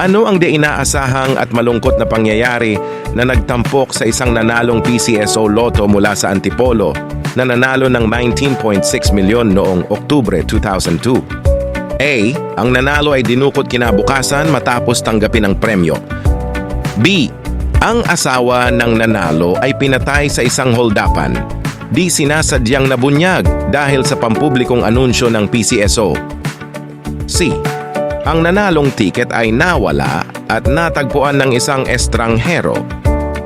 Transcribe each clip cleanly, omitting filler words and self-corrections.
Ano ang di inaasahang at malungkot na pangyayari na nagtampok sa isang nanalong PCSO Lotto mula sa Antipolo na nanalo ng 19.6 milyon noong Oktubre 2002? A. Ang nanalo ay dinukot kinabukasan matapos tanggapin ang premyo. B. Ang asawa ng nanalo ay pinatay sa isang holdapan. D. Sinasadyang nabunyag dahil sa pampublikong anunsyo ng PCSO. C. Ang nanalong tiket ay nawala at natagpuan ng isang estranghero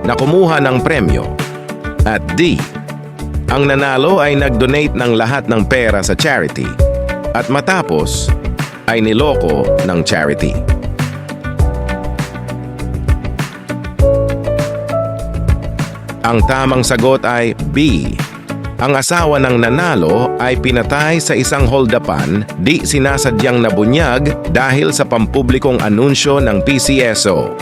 na kumuha ng premyo. At D. Ang nanalo ay nag-donate ng lahat ng pera sa charity at matapos ay niloko ng charity. Ang tamang sagot ay B. Ang asawa ng nanalo ay pinatay sa isang holdapan, di sinasadyang nabunyag dahil sa pampublikong anunsyo ng PCSO.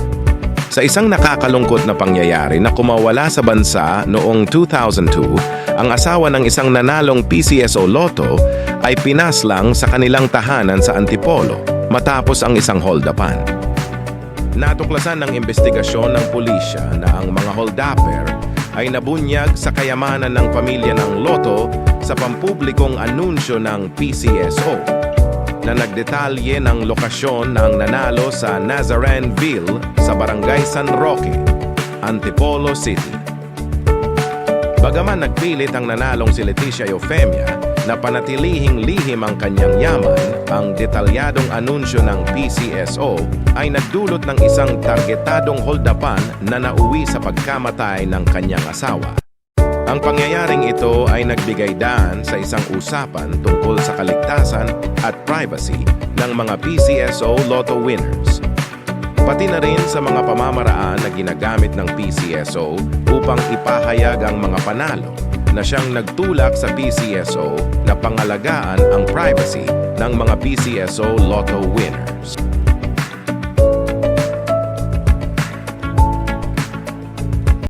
Sa isang nakakalungkot na pangyayari na kumawala sa bansa noong 2002, ang asawa ng isang nanalong PCSO Lotto ay pinaslang sa kanilang tahanan sa Antipolo matapos ang isang holdapan. Natuklasan ng investigasyon ng pulisya na ang mga holdapper ay nabunyag sa kayamanan ng pamilya ng Lotto sa pampublikong anunsyo ng PCSO na nagdetalye ng lokasyon ng nanalo sa Nazarenville sa Barangay San Roque, Antipolo City. Bagaman nagpilit ang nanalong si Leticia Eufemia na panatilihing lihim ang kanyang yaman, ang detalyadong anunsyo ng PCSO ay nagdulot ng isang targetadong holdapan na nauwi sa pagkamatay ng kanyang asawa. Ang pangyayaring ito ay nagbigay daan sa isang usapan tungkol sa kaligtasan at privacy ng mga PCSO Lotto winners. Pati na rin sa mga pamamaraan na ginagamit ng PCSO upang ipahayag ang mga panalo na siyang nagtulak sa PCSO na pangalagaan ang privacy ng mga PCSO Lotto winners.